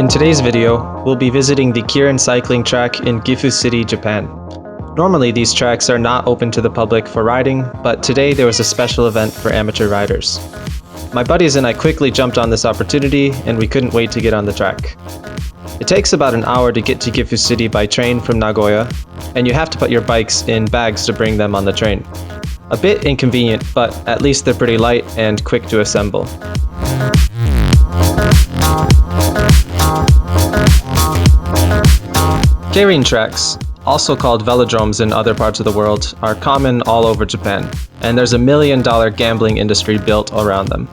In today's video, we'll be visiting the Keirin cycling track in Gifu City, Japan. Normally these tracks are not open to the public for riding, but today there was a special event for amateur riders. My buddies and I quickly jumped on this opportunity and we couldn't wait to get on the track. It takes about an hour to get to Gifu City by train from Nagoya, and you have to put your bikes in bags to bring them on the train. A bit inconvenient, but at least they're pretty light and quick to assemble. Keirin tracks, also called velodromes in other parts of the world, are common all over Japan, and there's a $1 million gambling industry built around them.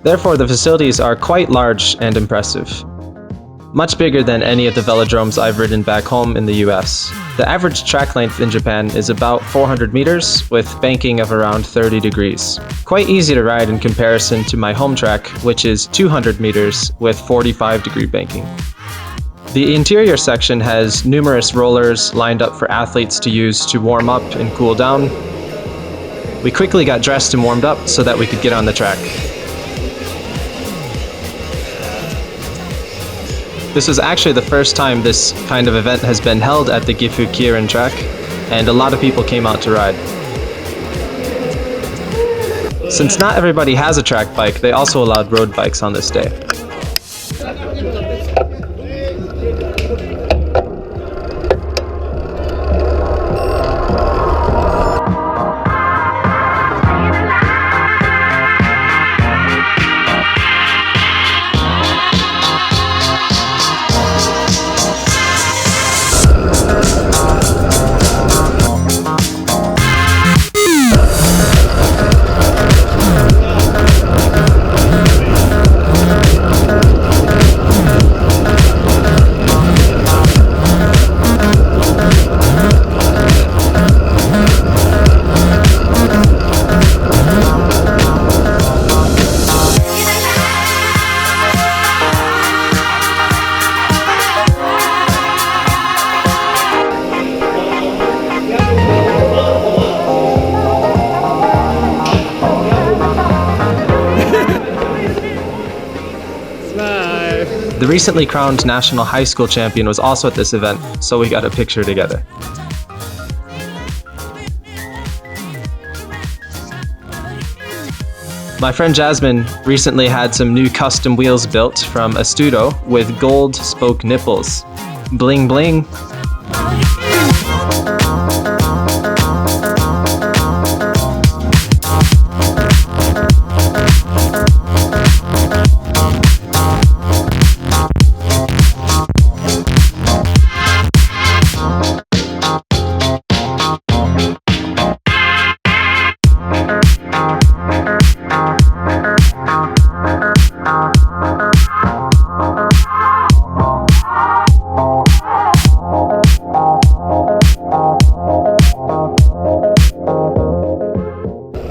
Therefore, the facilities are quite large and impressive. Much bigger than any of the velodromes I've ridden back home in the US. The average track length in Japan is about 400 meters, with banking of around 30 degrees. Quite easy to ride in comparison to my home track, which is 200 meters with 45-degree banking. The interior section has numerous rollers lined up for athletes to use to warm up and cool down. We quickly got dressed and warmed up so that we could get on the track. This was actually the first time this kind of event has been held at the Gifu Keirin track, and a lot of people came out to ride. Since not everybody has a track bike, they also allowed road bikes on this day. The recently crowned national high school champion was also at this event, so we got a picture together. My friend Jasmine recently had some new custom wheels built from a Studo with gold spoke nipples. Bling bling!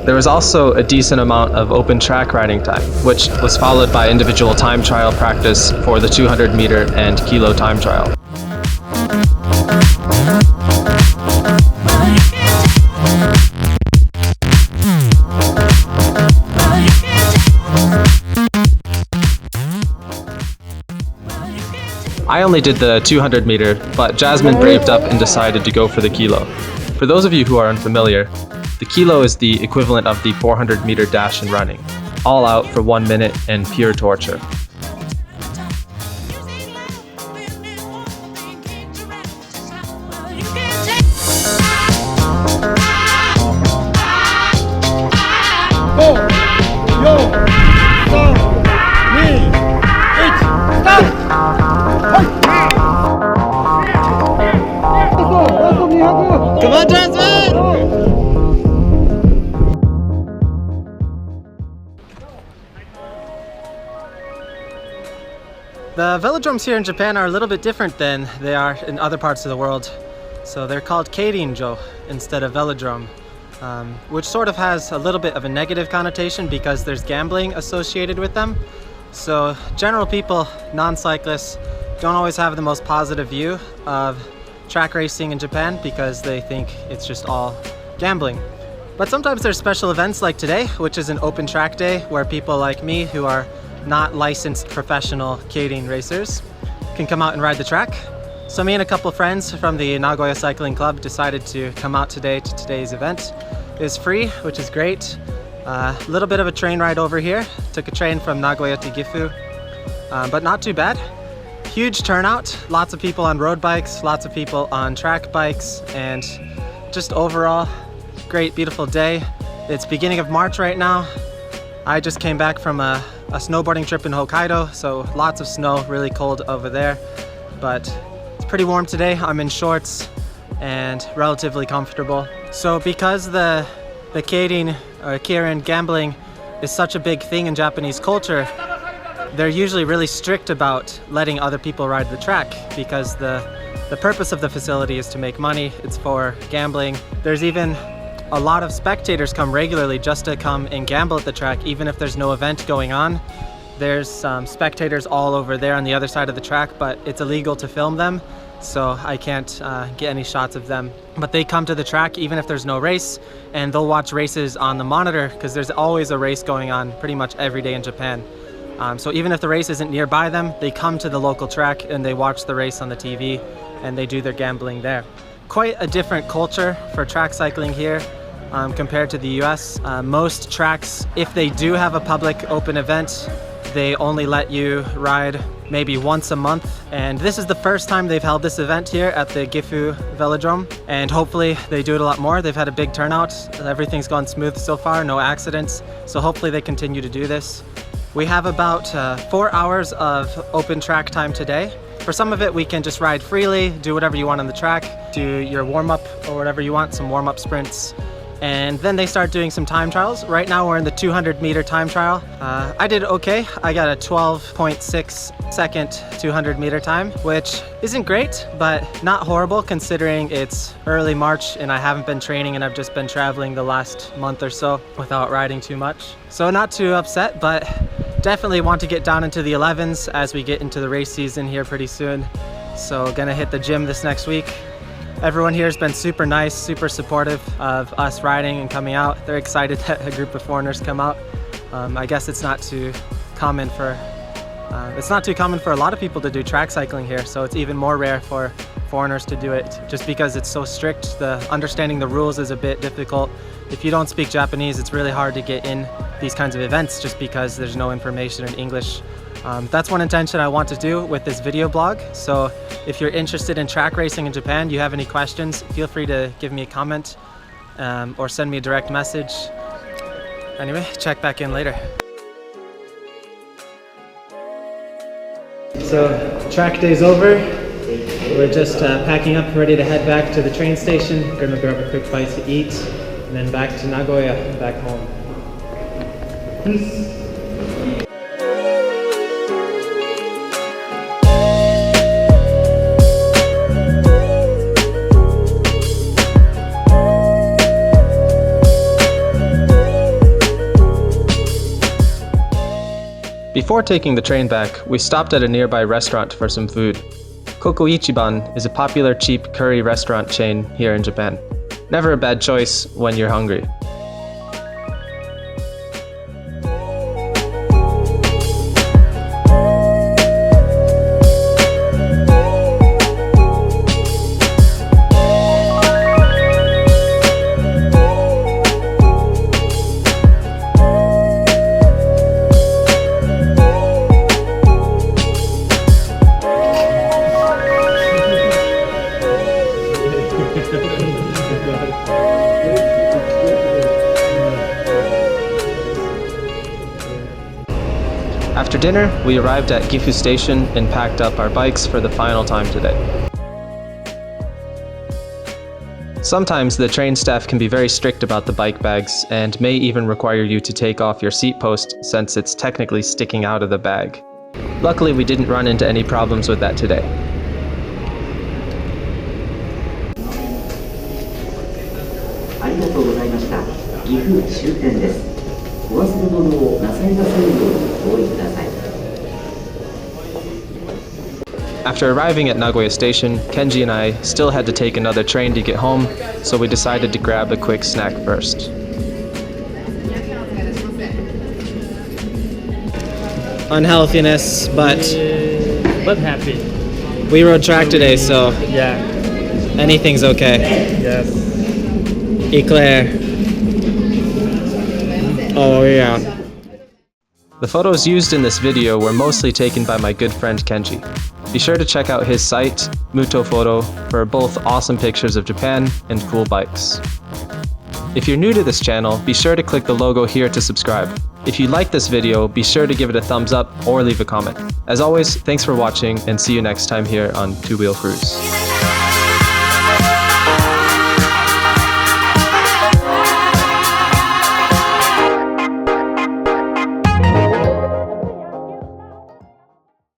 There was also a decent amount of open track riding time, which was followed by individual time trial practice for the 200 meter and kilo time trial. I only did the 200 meter, but Jasmine braved up and decided to go for the kilo. For those of you who are unfamiliar, the kilo is the equivalent of the 400 meter dash in running, all out for 1 minute and pure torture. Come on, Jasmine! The velodromes here in Japan are a little bit different than they are in other parts of the world. So they're called Keirin-jo instead of velodrome, which sort of has a little bit of a negative connotation because there's gambling associated with them. So general people, non-cyclists, don't always have the most positive view of track racing in Japan because they think it's just all gambling. But sometimes there's special events like today, which is an open track day where people like me who are not licensed professional Keirin racers can come out and ride the track. So me and a couple friends from the Nagoya Cycling Club decided to come out today to today's event. It was free, which is great. A little bit of a train ride over here. Took a train from Nagoya to Gifu, but not too bad. Huge turnout, lots of people on road bikes, lots of people on track bikes, and just overall, great, beautiful day. It's beginning of March right now. I just came back from a snowboarding trip in Hokkaido, so lots of snow, really cold over there, but it's pretty warm today. I'm in shorts and relatively comfortable. So because the Keirin gambling is such a big thing in Japanese culture, they're usually really strict about letting other people ride the track because the purpose of the facility is to make money. It's for gambling. There's even a lot of spectators come regularly just to come and gamble at the track, even if there's no event going on. There's spectators all over there on the other side of the track, but it's illegal to film them, so I can't get any shots of them. But they come to the track even if there's no race, and they'll watch races on the monitor because there's always a race going on pretty much every day in Japan. So even if the race isn't nearby them, they come to the local track and they watch the race on the TV and they do their gambling there. Quite a different culture for track cycling here compared to the US. Most tracks, if they do have a public open event, they only let you ride maybe once a month. And this is the first time they've held this event here at the Gifu velodrome. And hopefully they do it a lot more. They've had a big turnout. Everything's gone smooth so far, no accidents. So hopefully they continue to do this. We have about 4 hours of open track time today. For some of it, we can just ride freely, do whatever you want on the track, do your warm-up or whatever you want, some warm-up sprints. And then they start doing some time trials. Right now we're in the 200-meter time trial. I did okay. I got a 12.6 second 200-meter time, which isn't great, but not horrible considering it's early March and I haven't been training and I've just been traveling the last month or so without riding too much. So not too upset, but definitely want to get down into the 11s as we get into the race season here pretty soon. So gonna hit the gym this next week. Everyone here has been super nice, super supportive of us riding and coming out. They're excited that a group of foreigners come out. I guess it's not too common for a lot of people to do track cycling here, so it's even more rare for foreigners to do it just because it's so strict. Understanding the rules is a bit difficult. If you don't speak Japanese, it's really hard to get in these kinds of events just because there's no information in English. That's one intention I want to do with this video blog. So if you're interested in track racing in Japan, you have any questions, feel free to give me a comment or send me a direct message. Anyway, check back in later. So track day's over. We're just packing up, ready to head back to the train station. Gonna grab a quick bite to eat and then back to Nagoya, back home. Peace. Before taking the train back, we stopped at a nearby restaurant for some food. Koko Ichiban is a popular cheap curry restaurant chain here in Japan. Never a bad choice when you're hungry. After dinner, we arrived at Gifu Station and packed up our bikes for the final time today. Sometimes the train staff can be very strict about the bike bags and may even require you to take off your seat post since it's technically sticking out of the bag. Luckily, we didn't run into any problems with that today. After arriving at Nagoya Station, Kenji and I still had to take another train to get home, so we decided to grab a quick snack first. Unhealthiness, but But happy. We rode track today, so Yeah. anything's okay. Yes. Eclair. Oh yeah. The photos used in this video were mostly taken by my good friend Kenji. Be sure to check out his site, Muto Photo, for both awesome pictures of Japan and cool bikes. If you're new to this channel, be sure to click the logo here to subscribe. If you like this video, be sure to give it a thumbs up or leave a comment. As always, thanks for watching and see you next time here on Two Wheel Cruise.